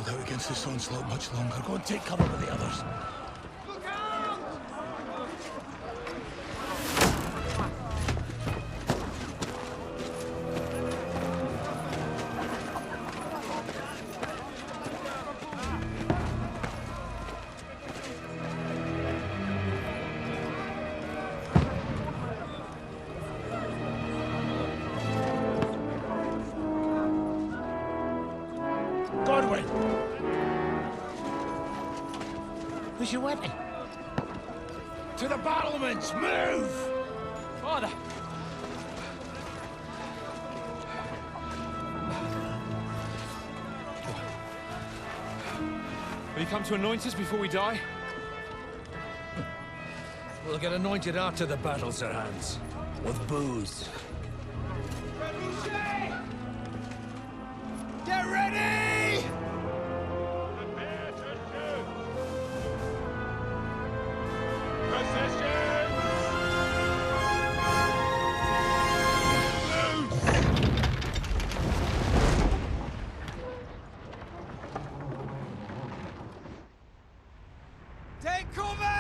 out against this onslaught much longer. Go and take cover with the others. Who's your weapon? To the battlements! Move! Father! Will you come to anoint us before we die? We'll get anointed after the battles are hands. With booze. Get ready! Prepare to shoot! Position! Take cover!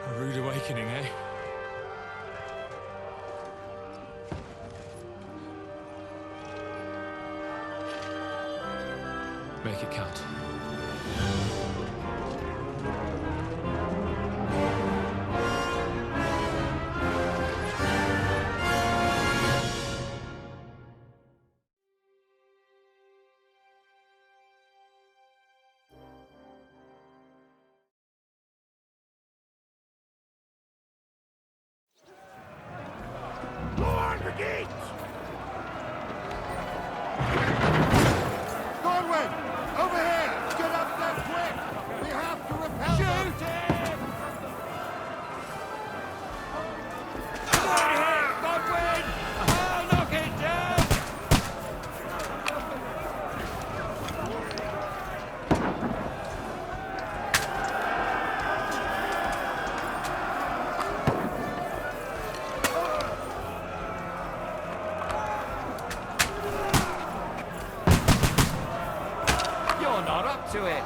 A rude awakening, eh? Make it count. Go on, brigade! Godwin! Over here! Get up there quick! We have to repel them! Shoot him! Godwin! I'll knock it down! You're not up to it.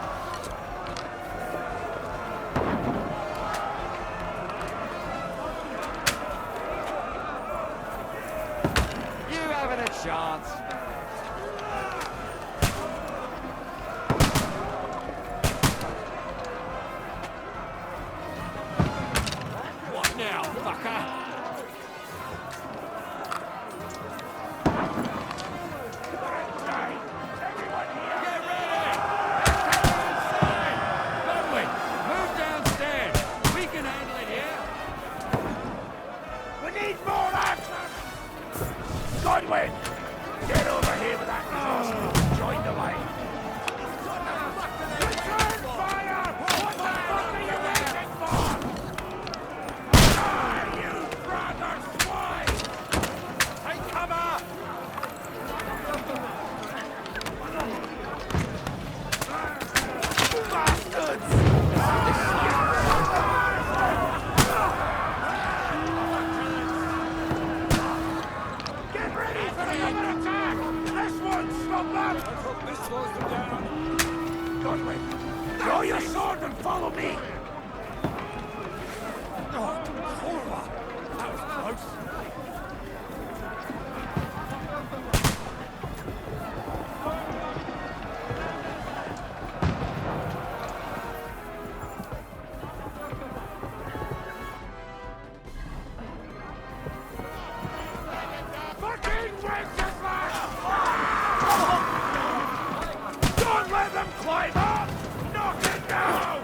You haven't a chance. What now, fucker? Get ready! Inside! Godwin, move downstairs. We can handle it here. We need more action! Godwin, get over here with that noise. Join the line. Return fire! What the fuck are you waiting for? Ah, you brother swine! Take cover! Bastards! Get ready for another attack! This won't stop them! Let's hope this slows them down. Godwin, draw your sword and follow me! Oh, horror! That was close. Fucking Wenceslas! Don't let them climb up! Knock it down!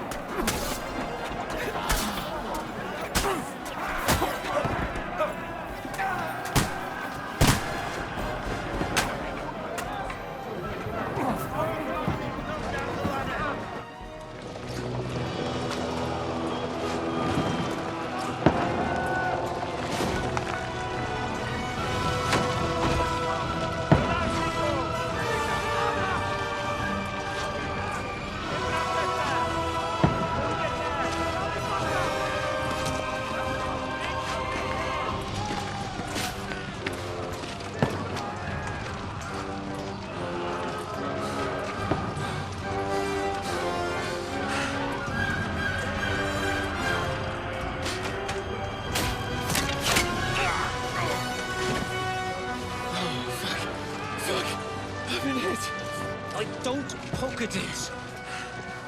Dibs.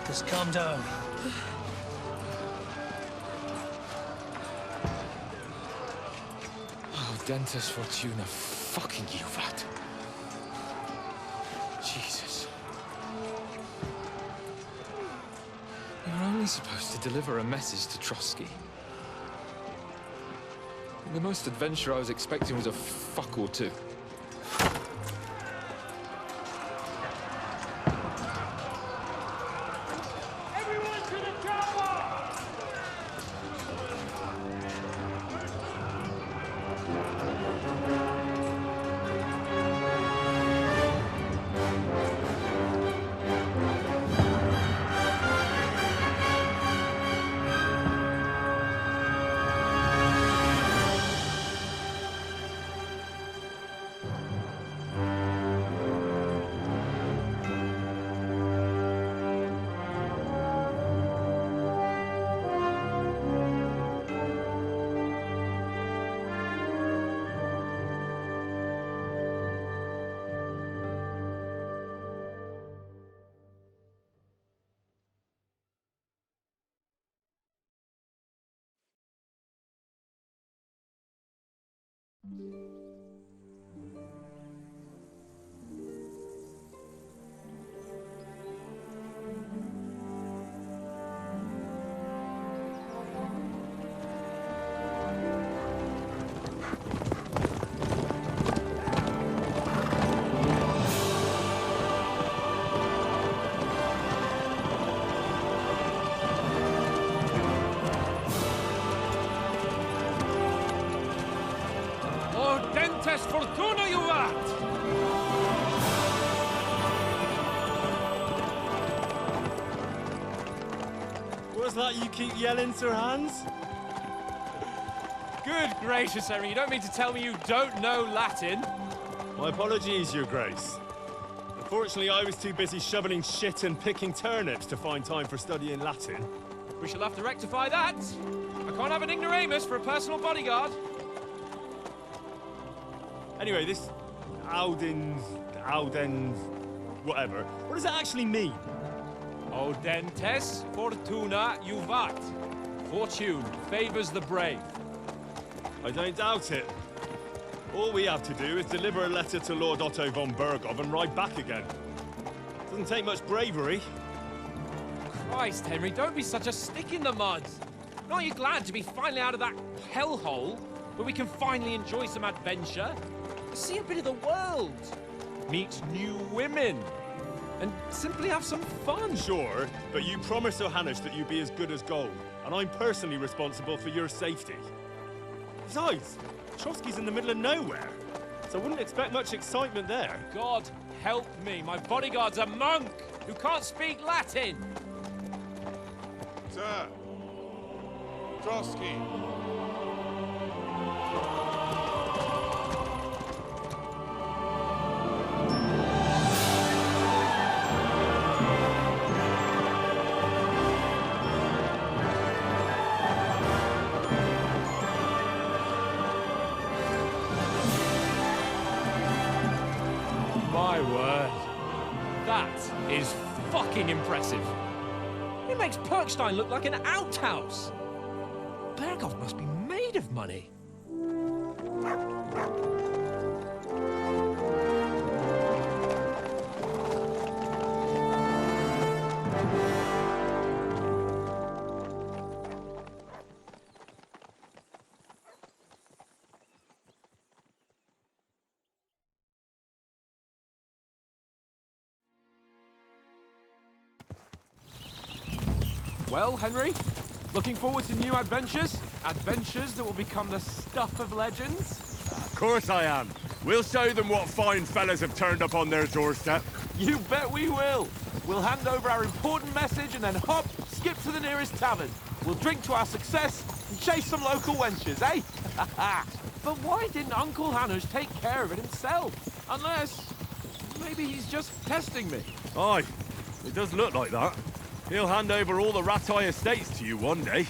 Just calm down. Oh, Dentes Fortuna, fucking Juvat. Jesus. We were only supposed to deliver a message to Trotsky. And the most adventure I was expecting was a fuck or two. Everyone to the chopper! Oh, Dentes Fortuna, Juvat! What's that you keep yelling, Sir Hans? Good gracious, Henry, you don't mean to tell me you don't know Latin? My apologies, Your Grace. Unfortunately, I was too busy shoveling shit and picking turnips to find time for studying Latin. We shall have to rectify that. I can't have an ignoramus for a personal bodyguard. Anyway, this Audens, whatever. What does that actually mean? O Dentes Fortuna Juvat. Fortune favors the brave. I don't doubt it. All we have to do is deliver a letter to Lord Otto von Bergov and ride back again. Doesn't take much bravery. Christ, Henry, don't be such a stick in the mud. Aren't you glad to be finally out of that hellhole where we can finally enjoy some adventure? See a bit of the world, meet new women, and simply have some fun. Sure, but you promised Johannes that you'd be as good as gold, and I'm personally responsible for your safety. Besides, Trotsky's in the middle of nowhere, so I wouldn't expect much excitement there. God help me, my bodyguard's a monk who can't speak Latin. Sir. Trotsky. My word. That is fucking impressive. It makes Perkstein look like an outhouse. Bergov must be made of money. Well, Henry, looking forward to new adventures? Adventures that will become the stuff of legends? Of course I am. We'll show them what fine fellas have turned up on their doorstep. You bet we will. We'll hand over our important message and then hop, skip to the nearest tavern. We'll drink to our success and chase some local wenches, eh? But why didn't Uncle Hanush take care of it himself? Unless, maybe he's just testing me. Aye, it does look like that. He'll hand over all the Ratai estates to you one day.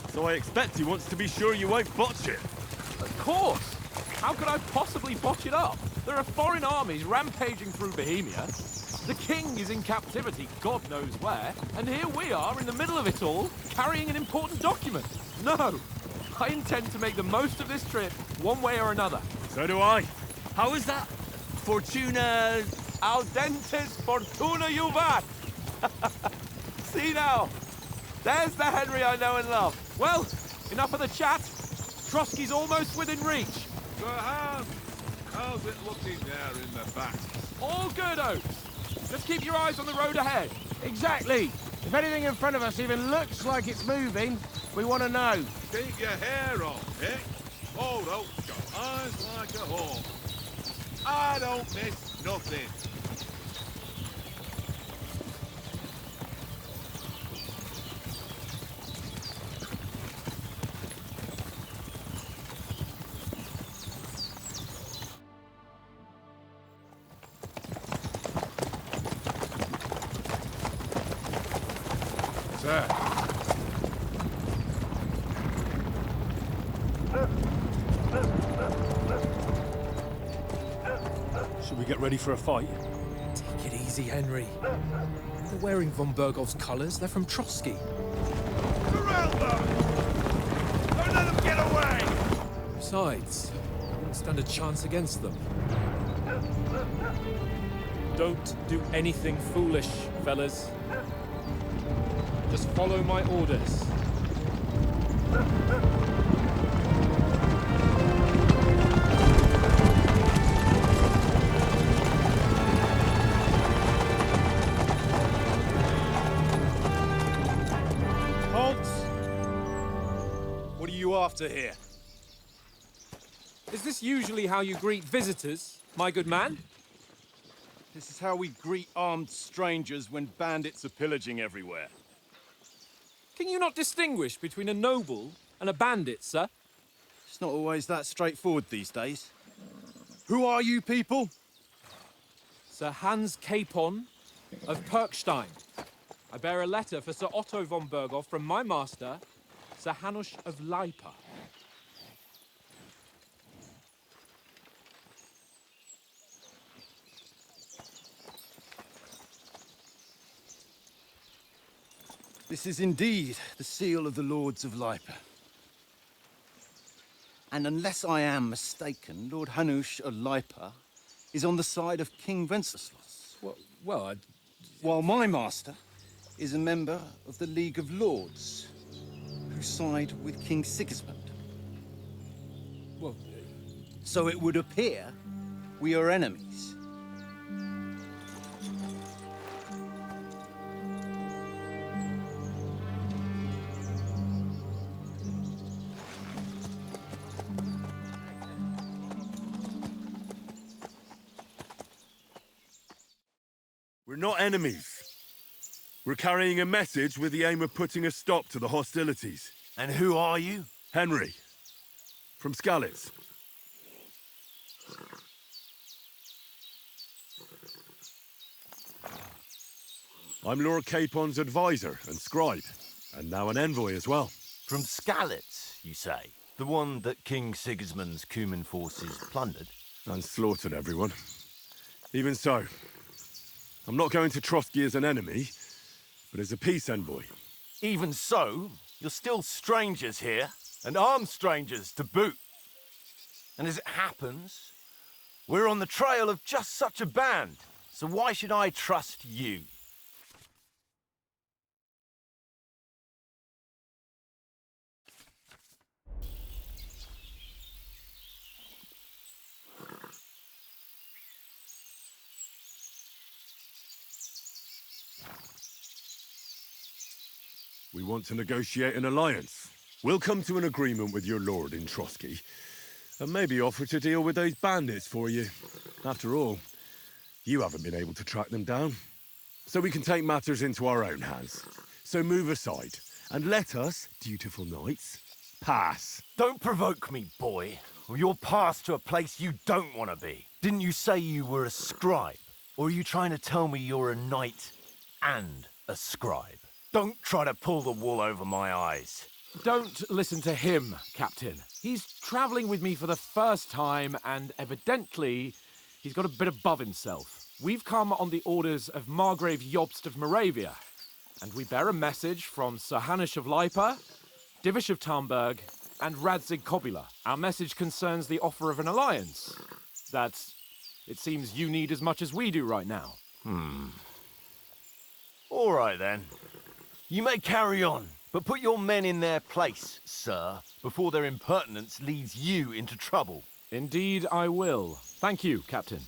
So I expect he wants to be sure you won't botch it. Of course. How could I possibly botch it up? There are foreign armies rampaging through Bohemia. The king is in captivity, God knows where, and here we are in the middle of it all, carrying an important document. No, I intend to make the most of this trip, one way or another. So do I. How is that? Fortuna... Al dentes fortuna juvat. See now, there's the Henry I know and love. Well, enough of the chat. Trotsky's almost within reach. Sir Hans, how's it looking there in the back? All good, Oates. Just keep your eyes on the road ahead. Exactly. If anything in front of us even looks like it's moving, we want to know. Keep your hair on, eh? Old Oak's got eyes like a hawk. I don't miss nothing. Sir. Should we get ready for a fight? Take it easy, Henry. They're wearing von Bergov's colours. They're from Trotsky. Corral them! Don't let them get away! Besides, I wouldn't stand a chance against them. Don't do anything foolish, fellas. Just follow my orders. Halt! What are you after here? Is this usually how you greet visitors, my good man? This is how we greet armed strangers when bandits are pillaging everywhere. Can you not distinguish between a noble and a bandit, sir? It's not always that straightforward these days. Who are you people? Sir Hans Capon of Perkstein. I bear a letter for Sir Otto von Berghoff from my master, Sir Hanush of Lipa. This is indeed the seal of the Lords of Lipa. And unless I am mistaken, Lord Hanush of Lipa is on the side of King Wenceslas. Well, While my master is a member of the League of Lords, who side with King Sigismund. well, So it would appear we are enemies. We're not enemies. We're carrying a message with the aim of putting a stop to the hostilities. And who are you? Henry, from Skalitz. I'm Lord Capon's advisor and scribe, and now an envoy as well. From Skalitz, you say? The one that King Sigismund's Cuman forces plundered? And slaughtered everyone. Even so, I'm not going to Trotsky as an enemy, but as a peace envoy. Even so, you're still strangers here, and armed strangers to boot. And as it happens, we're on the trail of just such a band, so why should I trust you? We want to negotiate an alliance. We'll come to an agreement with your lord in Trotsky, and maybe offer to deal with those bandits for you. After all, you haven't been able to track them down. So we can take matters into our own hands. So move aside, and let us, dutiful knights, pass. Don't provoke me, boy, or you'll pass to a place you don't want to be. Didn't you say you were a scribe? Or are you trying to tell me you're a knight and a scribe? Don't try to pull the wool over my eyes. Don't listen to him, Captain. He's travelling with me for the first time, and evidently, he's got a bit above himself. We've come on the orders of Margrave Jobst of Moravia, and we bear a message from Sir Hanush of Lipa, Divish of Tarnberg, and Radzig Kobula. Our message concerns the offer of an alliance that it seems you need as much as we do right now. All right, then. You may carry on, but put your men in their place, sir, before their impertinence leads you into trouble. Indeed, I will. Thank you, Captain.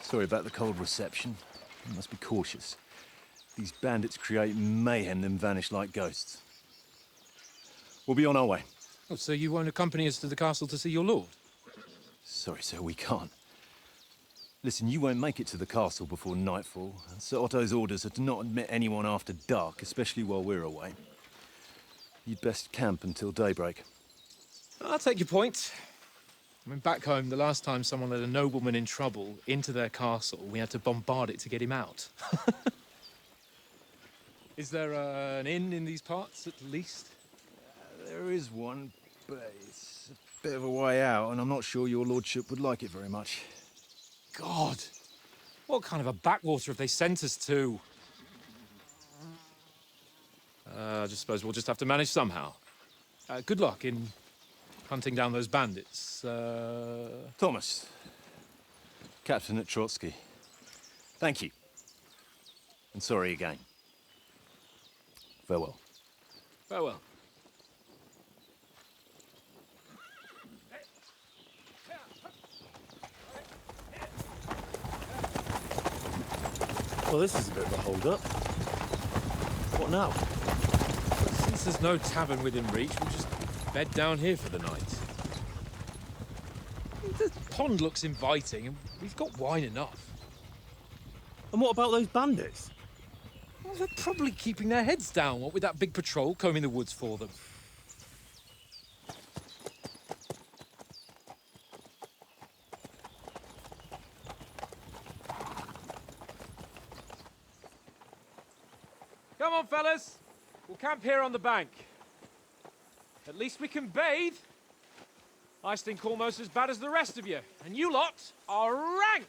Sorry about the cold reception. You must be cautious. These bandits create mayhem, then vanish like ghosts. We'll be on our way. Oh, so you won't accompany us to the castle to see your lord? Sorry, sir, we can't. Listen, you won't make it to the castle before nightfall. And Sir Otto's orders are to not admit anyone after dark, especially while we're away. You'd best camp until daybreak. I'll take your point. I mean, back home, the last time someone let a nobleman in trouble into their castle, we had to bombard it to get him out. Is there an inn in these parts, at least? There is one, but it's a bit of a way out, and I'm not sure your lordship would like it very much. God! What kind of a backwater have they sent us to? I just suppose we'll just have to manage somehow. Good luck in hunting down those bandits. Thomas, Captain at Trotsky. Thank you. And sorry again. Farewell. Farewell. Well, this is a bit of a hold-up. What now? Since there's no tavern within reach, we'll just bed down here for the night. The pond looks inviting, and we've got wine enough. And what about those bandits? Well, they're probably keeping their heads down, what with that big patrol combing the woods for them. Come on, fellas. We'll camp here on the bank. At least we can bathe. I stink almost as bad as the rest of you, and you lot are rank!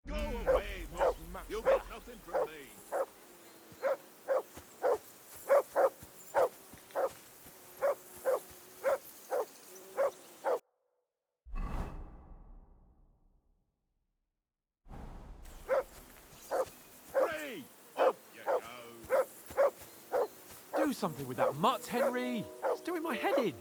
Go away, Mountain. You'll get nothing from me. Free! Up you go. Do something with that mutt, Henry. It's doing my head in.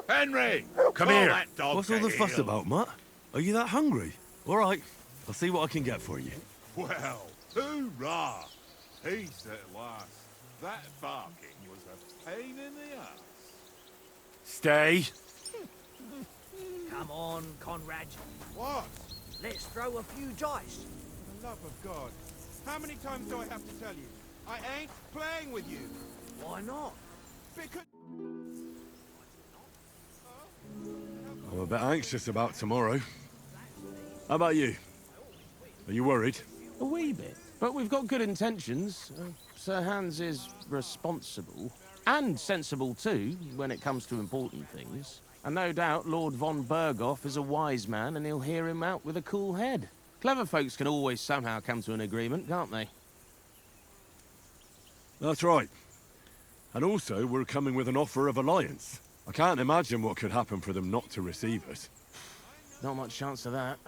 Henry! Come call here. that dog What's to all the fuss heel. about, Mutt? Are you that hungry? All right, I'll see what I can get for you. Well, hoorah! Peace at last. That barking was a pain in the ass. Stay. Come on, Conrad. What? Let's throw a few dice. For the love of God. How many times do I have to tell you? I ain't playing with you. Why not? Because... I'm a bit anxious about tomorrow. How about you? Are you worried? A wee bit. But we've got good intentions. Sir Hans is responsible. And sensible too, when it comes to important things. And no doubt Lord von Berghoff is a wise man and he'll hear him out with a cool head. Clever folks can always somehow come to an agreement, can't they? That's right. And also, we're coming with an offer of alliance. I can't imagine what could happen for them not to receive us. Not much chance of that.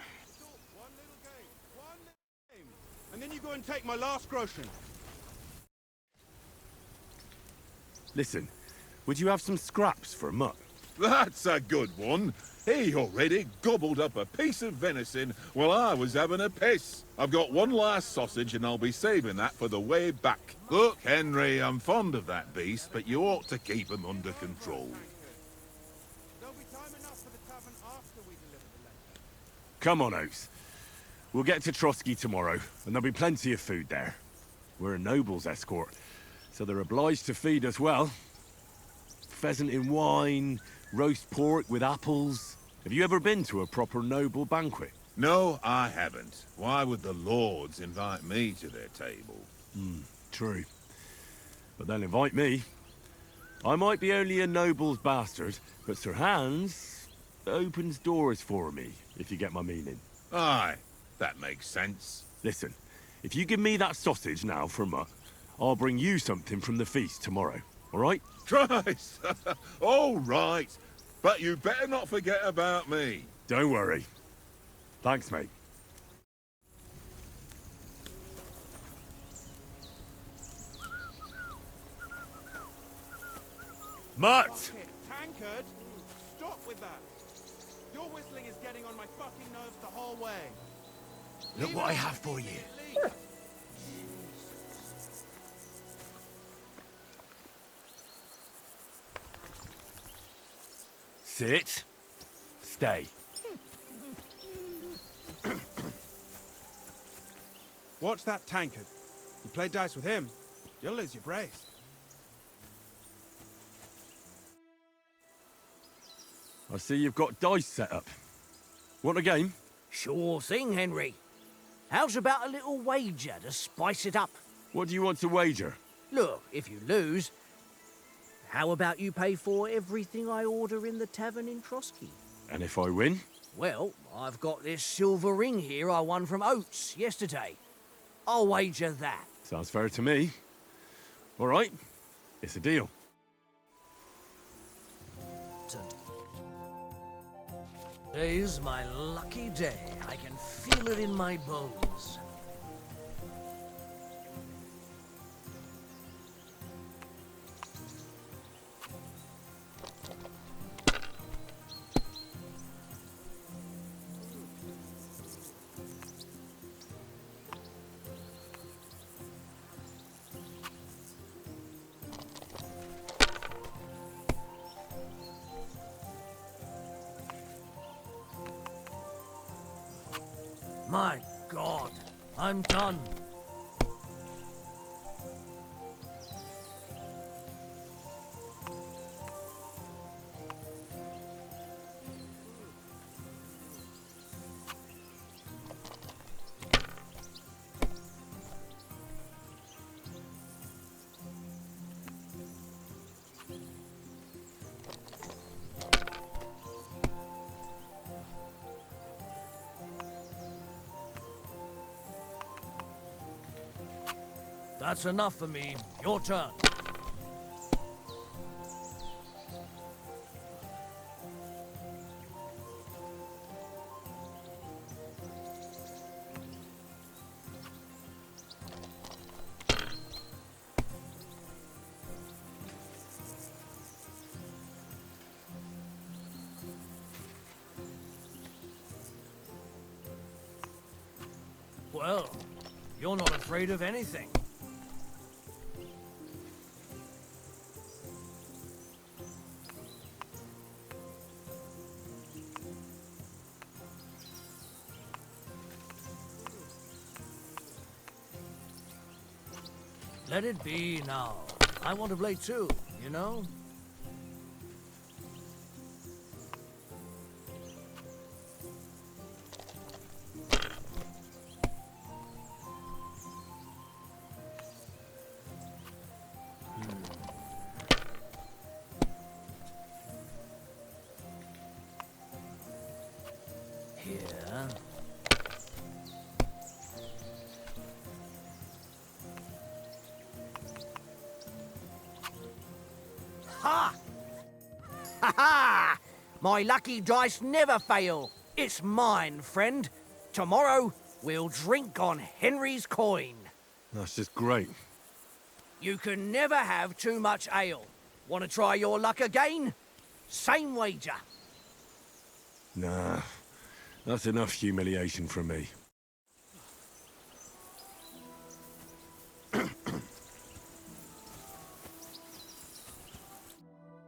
One little game. One little game. And then you go and take my last groschen. Listen, would you have some scraps for Mutt? That's a good one. He already gobbled up a piece of venison while I was having a piss. I've got one last sausage and I'll be saving that for the way back. Look, Henry, I'm fond of that beast, but you ought to keep him under control. There'll be time enough for the tavern after we deliver the letter. Come on, Oates. We'll get to Trotsky tomorrow, and there'll be plenty of food there. We're a noble's escort, so they're obliged to feed us well. Pheasant in wine, roast pork with apples. Have you ever been to a proper noble banquet? No, I haven't. Why would the lords invite me to their table? True. But they'll invite me. I might be only a noble's bastard, but Sir Hans opens doors for me, if you get my meaning. Aye, that makes sense. Listen, if you give me that sausage now for Mutt, I'll bring you something from the feast tomorrow, all right? Christ! All right. But you better not forget about me. Don't worry. Thanks, mate. Mutt! Fuck it. Tankard! Stop with that. Your whistling is getting on my fucking nerves the whole way. Look what I have for you. Leave. Sit. Stay. Watch that tankard. You play dice with him, you'll lose your brace. I see you've got dice set up. Want a game? Sure thing, Henry. How's about a little wager to spice it up? What do you want to wager? Look, if you lose, how about you pay for everything I order in the tavern in Trotsky? And if I win? Well, I've got this silver ring here I won from Oates yesterday. I'll wager that. Sounds fair to me. All right, it's a deal. Today's my lucky day. I can feel it in my bones. My God, I'm done. That's enough for me. Your turn. Well, you're not afraid of anything. Let it be now. I want to play too, you know? Here. Ha! Ha ha! My lucky dice never fail. It's mine, friend. Tomorrow, we'll drink on Henry's coin. That's just great. You can never have too much ale. Want to try your luck again? Same wager. Nah, that's enough humiliation from me.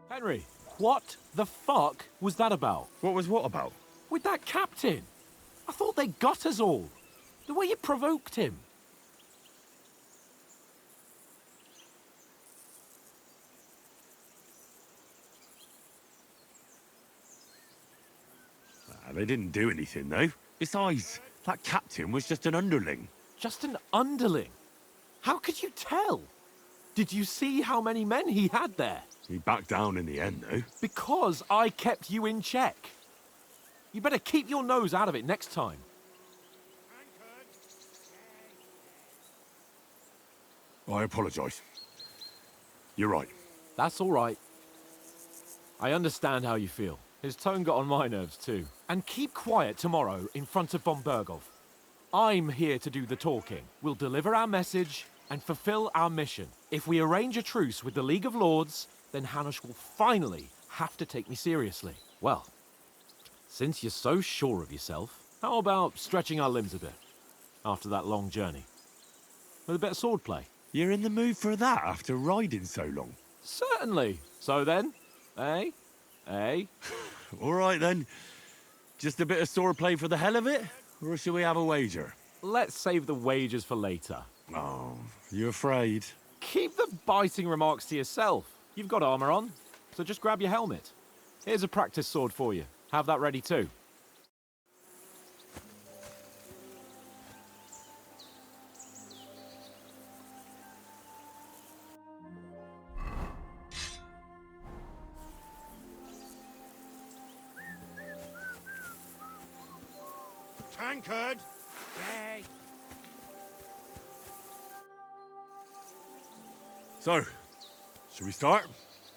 Henry, what the fuck was that about? What was what about? With that captain? I thought they got us all. The way you provoked him. They didn't do anything, though. Besides, that captain was just an underling. Just an underling? How could you tell? Did you see how many men he had there? He backed down in the end, though. Because I kept you in check. You better keep your nose out of it next time. I apologise. You're right. That's all right. I understand how you feel. His tone got on my nerves too. And keep quiet tomorrow in front of von Bergov. I'm here to do the talking. We'll deliver our message and fulfill our mission. If we arrange a truce with the League of Lords, then Hanush will finally have to take me seriously. Well, since you're so sure of yourself, how about stretching our limbs a bit after that long journey? With a bit of swordplay. You're in the mood for that after riding so long? Certainly. So then, eh? Eh? All right, then. Just a bit of swordplay for the hell of it? Or shall we have a wager? Let's save the wagers for later. Oh, you afraid? Keep the biting remarks to yourself. You've got armor on, so just grab your helmet. Here's a practice sword for you. Have that ready too. Tankard! Yay! So, shall we start?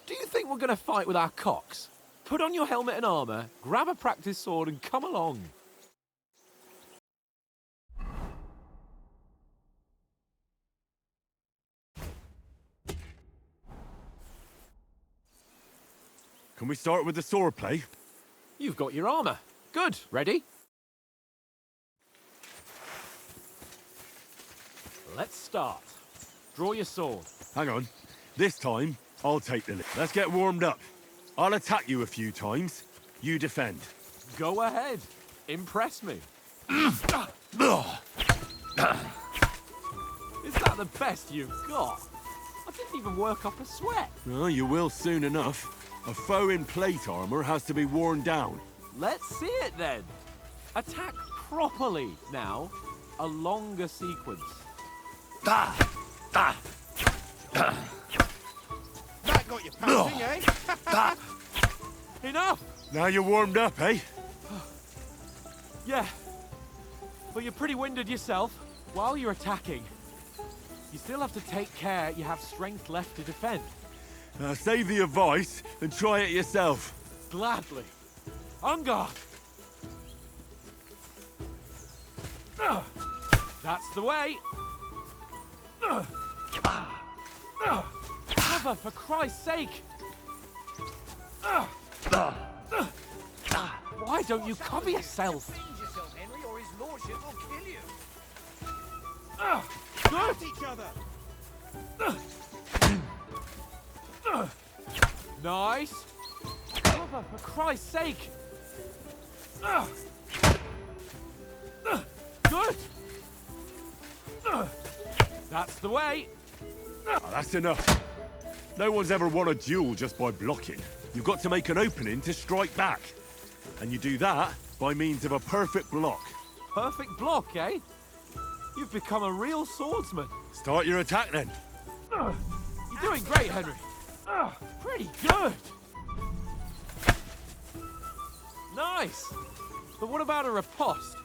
Do you think we're going to fight with our cocks? Put on your helmet and armor, grab a practice sword and come along. Can we start with the swordplay? You've got your armor. Good. Ready? Let's start. Draw your sword. Hang on. This time, I'll take the lead. Let's get warmed up. I'll attack you a few times. You defend. Go ahead. Impress me. Is that the best you've got? I didn't even work up a sweat. Well, you will soon enough. A foe in plate armor has to be worn down. Let's see it then. Attack properly now. A longer sequence. That got you panting, eh? Enough! Now you're warmed up, eh? Yeah. But you're pretty winded yourself. While you're attacking, you still have to take care you have strength left to defend. Save the advice and try it yourself. Gladly. On guard. That's the way. Cover, for Christ's sake! Why don't you cover yourself? Defend yourself, Henry, or his lordship will kill you. Good! Each other! Nice! Cover, for Christ's sake! Good! That's the way! That's enough. No one's ever won a duel just by blocking. You've got to make an opening to strike back. And you do that by means of a perfect block. Perfect block, eh? You've become a real swordsman. Start your attack then. You're doing great, Henry. Pretty good. Nice. But what about a riposte?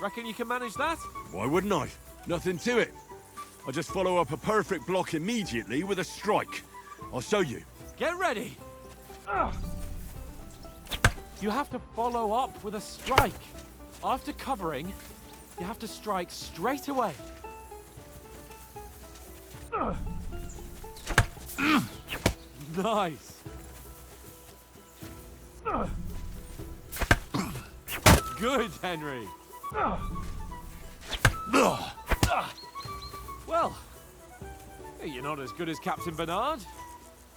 Reckon you can manage that? Why wouldn't I? Nothing to it. I just follow up a perfect block immediately with a strike. I'll show you. Get ready. You have to follow up with a strike. After covering, you have to strike straight away. Nice. Good, Henry. Well, you're not as good as Captain Bernard,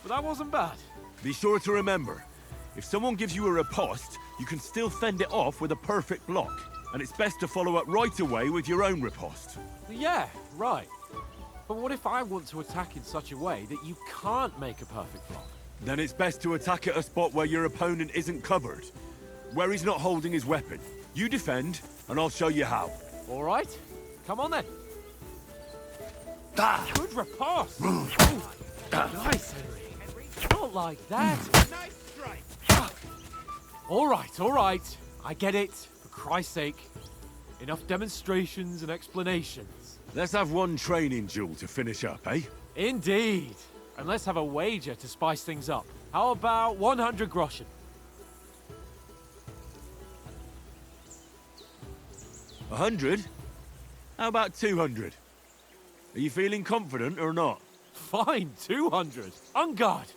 but that wasn't bad. Be sure to remember, if someone gives you a riposte, you can still fend it off with a perfect block. And it's best to follow up right away with your own riposte. Yeah, right. But what if I want to attack in such a way that you can't make a perfect block? Then it's best to attack at a spot where your opponent isn't covered. Where he's not holding his weapon. You defend, and I'll show you how. All right. Come on then. Good riposte. Nice, Henry. Not like that. Nice strike. All right. I get it. For Christ's sake. Enough demonstrations and explanations. Let's have one training duel to finish up, eh? Indeed. And let's have a wager to spice things up. How about 100 groschen? 100? How about 200? Are you feeling confident or not? Fine, 200. On guard.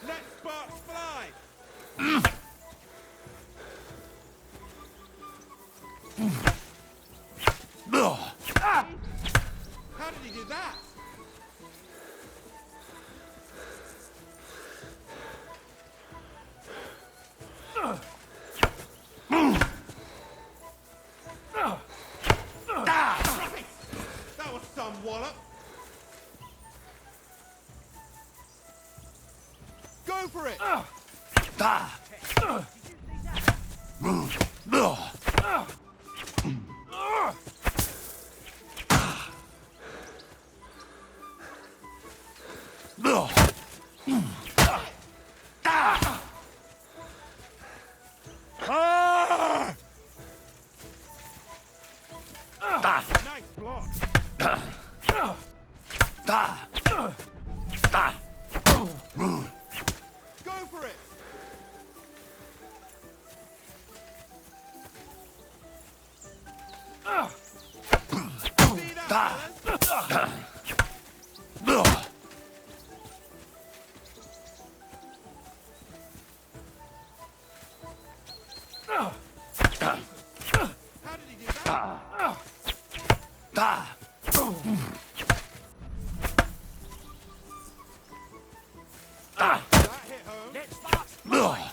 Let sparks fly. How did he do that? That was some wallop. Go for it. Nice block. Go for it. See that, fellas? How did he do that? That hit home. Let sparks fly.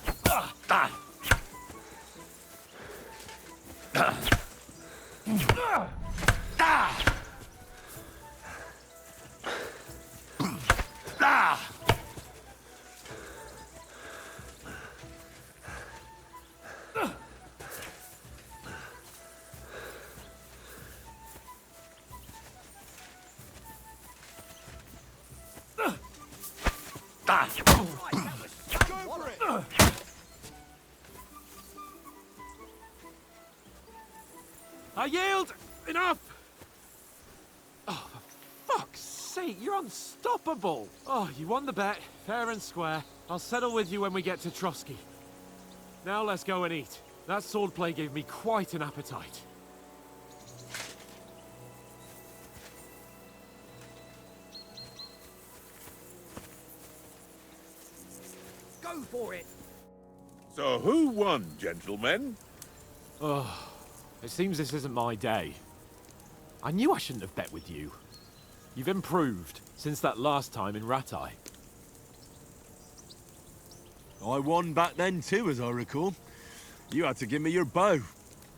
Go for it. I yield! Enough! Oh, for fuck's sake, you're unstoppable! Oh, you won the bet, fair and square. I'll settle with you when we get to Trotsky. Now let's go and eat. That swordplay gave me quite an appetite. Go for it. So who won, gentlemen? Oh, it seems this isn't my day. I knew I shouldn't have bet with you. You've improved since that last time in Ratai. I won back then too, as I recall. You had to give me your bow.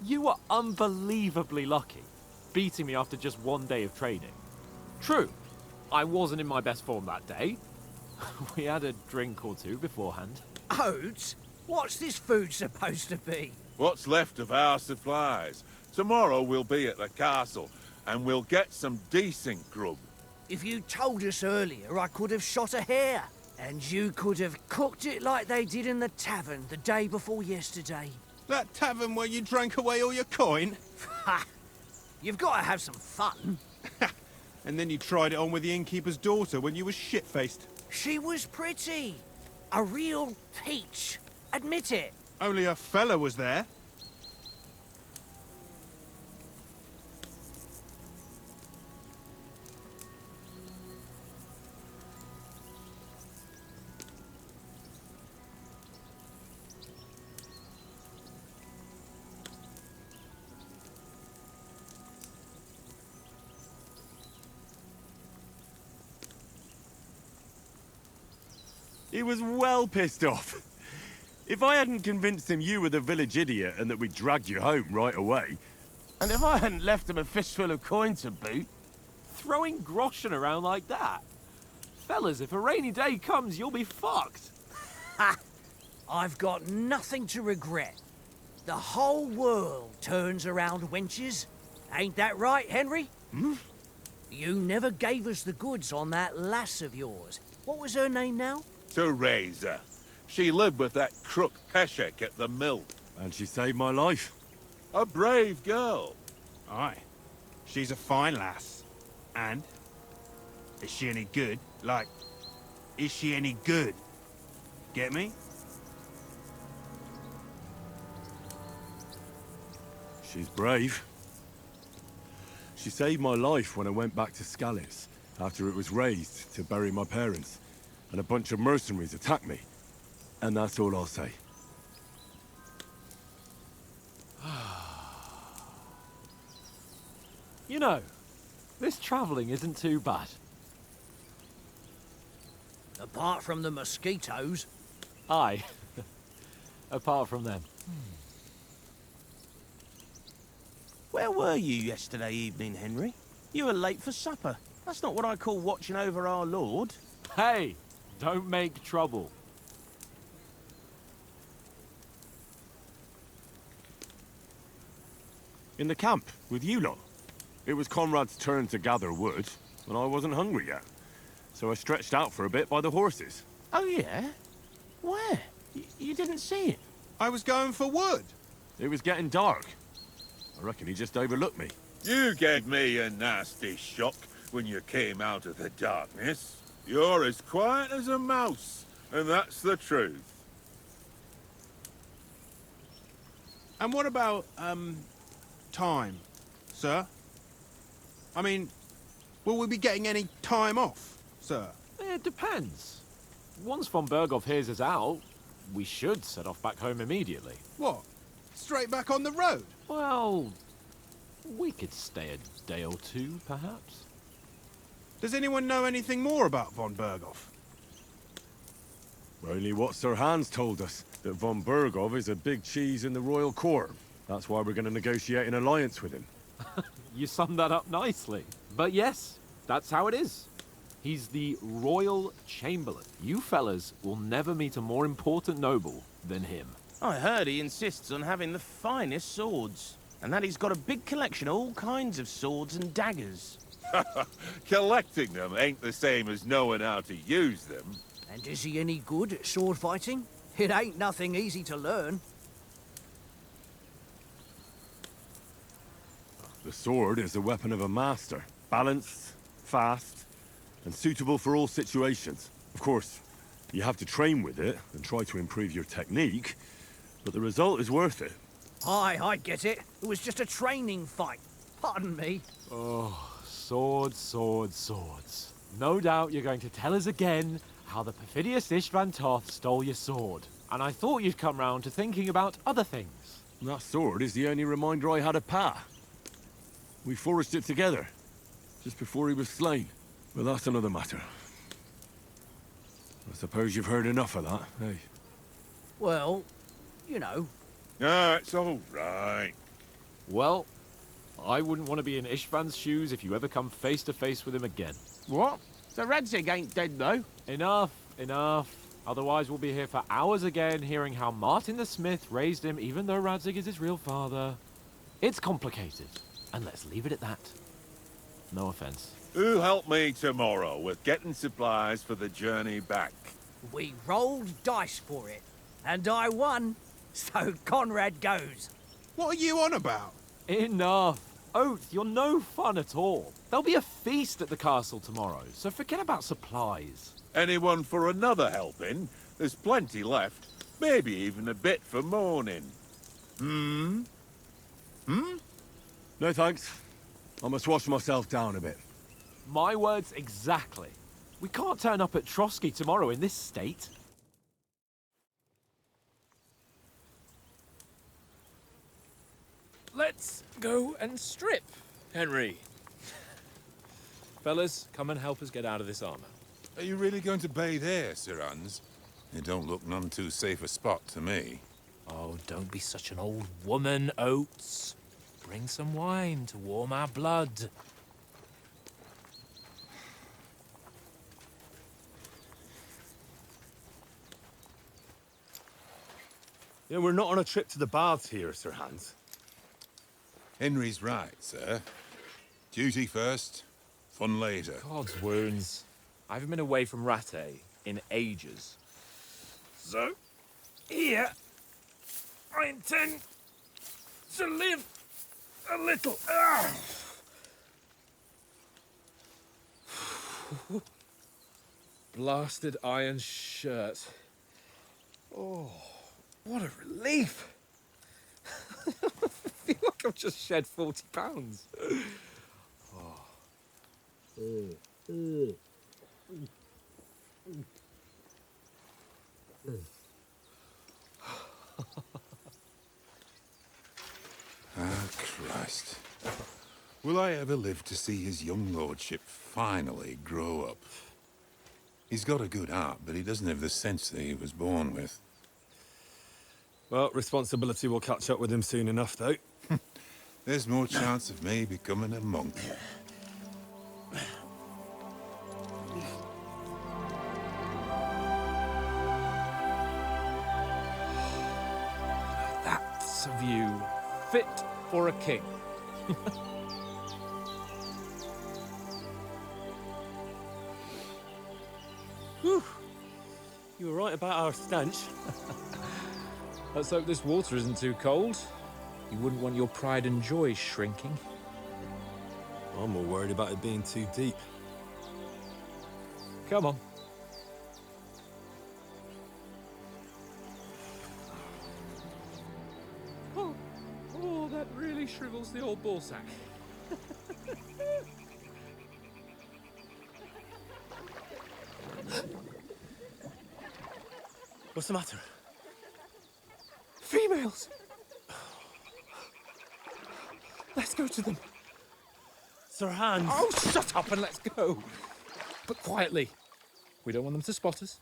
You were unbelievably lucky, beating me after just one day of training. True, I wasn't in my best form that day. We had a drink or two beforehand. Oates? What's this food supposed to be? What's left of our supplies. Tomorrow we'll be at the castle, and we'll get some decent grub. If you told us earlier, I could have shot a hare. And you could have cooked it like they did in the tavern the day before yesterday. That tavern where you drank away all your coin? Ha! You've got to have some fun. And then you tried it on with the innkeeper's daughter when you were shit-faced. She was pretty. A real peach. Admit it. Only a fella was there. He was well pissed off. If I hadn't convinced him you were the village idiot and that we dragged you home right away... And if I hadn't left him a fistful of coin to boot... Throwing groschen around like that? Fellas, if a rainy day comes, you'll be fucked. Ha! I've got nothing to regret. The whole world turns around wenches. Ain't that right, Henry? Hmm? You never gave us the goods on that lass of yours. What was her name now? Teresa. She lived with that crook Peshek at the mill. And she saved my life. A brave girl. Aye. She's a fine lass. And? Is she any good? Like, is she any good? Get me? She's brave. She saved my life when I went back to Scallis after it was razed to bury my parents, and a bunch of mercenaries attacked me. And that's all I'll say. You know, this travelling isn't too bad. Apart from the mosquitoes. Aye. Apart from them. Where were you yesterday evening, Henry? You were late for supper. That's not what I call watching over our Lord. Hey, don't make trouble. In the camp, with you lot. It was Conrad's turn to gather wood, and I wasn't hungry yet. So I stretched out for a bit by the horses. Oh, yeah? Where? You didn't see it? I was going for wood. It was getting dark. I reckon he just overlooked me. You gave me a nasty shock when you came out of the darkness. You're as quiet as a mouse, and that's the truth. And what about, time, sir? I mean, will we be getting any time off, sir? It depends. Once von Berghoff hears us out, we should set off back home immediately. What? Straight back on the road? Well, we could stay a day or two, perhaps. Does anyone know anything more about von Berghoff? Only what Sir Hans told us, that von Berghoff is a big cheese in the royal court. That's why we're going to negotiate an alliance with him. You summed that up nicely. But yes, that's how it is. He's the Royal Chamberlain. You fellas will never meet a more important noble than him. I heard he insists on having the finest swords. And that he's got a big collection of all kinds of swords and daggers. Collecting them ain't the same as knowing how to use them. And is he any good at sword fighting? It ain't nothing easy to learn. The sword is the weapon of a master. Balanced, fast, and suitable for all situations. Of course, you have to train with it and try to improve your technique, but the result is worth it. Aye, I get it. It was just a training fight. Pardon me. Oh, swords, swords, swords. No doubt you're going to tell us again how the perfidious Istvan Toth stole your sword, and I thought you'd come round to thinking about other things. That sword is the only reminder I had of Pa. We forged it together, just before he was slain. But that's another matter. I suppose you've heard enough of that, eh? Well, you know. Ah, it's all right. Well, I wouldn't want to be in Istvan's shoes if you ever come face to face with him again. What? So Radzig ain't dead, though? Enough, enough. Otherwise we'll be here for hours again hearing how Martin the Smith raised him even though Radzig is his real father. It's complicated, and let's leave it at that. No offense. Who'll help me tomorrow with getting supplies for the journey back? We rolled dice for it, and I won, so Conrad goes. What are you on about? Enough. Oath, you're no fun at all. There'll be a feast at the castle tomorrow, so forget about supplies. Anyone for another helping? There's plenty left. Maybe even a bit for morning. Hmm? No thanks. I must wash myself down a bit. My words exactly. We can't turn up at Trotsky tomorrow in this state. Let's go and strip, Henry. Fellas, come and help us get out of this armor. Are you really going to bathe here, Sir Hans? It don't look none too safe a spot to me. Oh, don't be such an old woman, Oates. Bring some wine to warm our blood. Yeah, we're not on a trip to the baths here, Sir Hans. Henry's right, sir. Duty first, fun later. God's wounds. I haven't been away from Rattay in ages. So, here, I intend to live a little. Blasted iron shirt. Oh, what a relief. I feel like I've just shed 40 pounds. Ah, Christ. Will I ever live to see his young lordship finally grow up? He's got a good heart, but he doesn't have the sense that he was born with. Well, responsibility will catch up with him soon enough, though. There's more chance of me becoming a monk. That's a view fit for a king. Whew. You were right about our stench. Let's hope this water isn't too cold. You wouldn't want your pride and joy shrinking. I'm more worried about it being too deep. Come on. Oh, that really shrivels the old ball sack. What's the matter? Females! Let's go to them. Sir Hans! Oh, shut up and let's go. But quietly. We don't want them to spot us.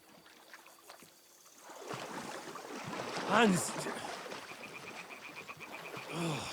Hans! Oh,